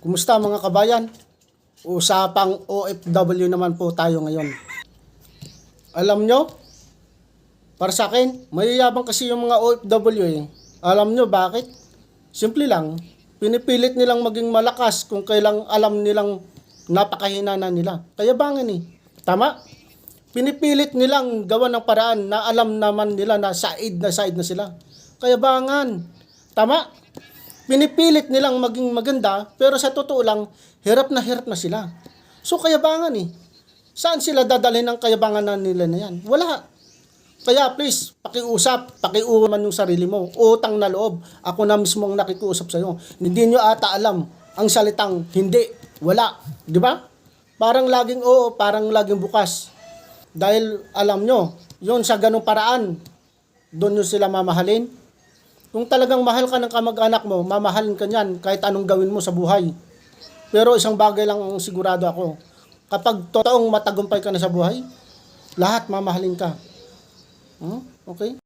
Kumusta mga kabayan? Usapang OFW naman po tayo ngayon. Alam nyo, para sa akin, mayayabang kasi yung mga OFW eh. Alam nyo bakit? Simple lang, pinipilit nilang maging malakas kung kailang alam nilang napakahina na nila. Kayabangan eh. Tama? Pinipilit nilang gawa ng paraan na alam naman nila na side na sila. Kayabangan. Tama? Pinipilit nilang maging maganda, pero sa totoo lang, hirap na sila. So kayabangan eh. Saan sila dadalhin ng kayabangan na nila na yan? Wala. Kaya please, pakiusap, pakiuman yung sarili mo. Utang na loob. Ako na mismo ang nakikiusap sa iyo. Hindi nyo ata alam ang salitang hindi, wala. Di ba? Parang laging oo, parang laging bukas. Dahil alam nyo, yun sa ganung paraan, doon nyo sila mamahalin. Kung talagang mahal ka ng kamag-anak mo, mamahalin ka niyan kahit anong gawin mo sa buhay. Pero isang bagay lang ang sigurado ako. Kapag totoong matagumpay ka na sa buhay, lahat mamahalin ka. Okay?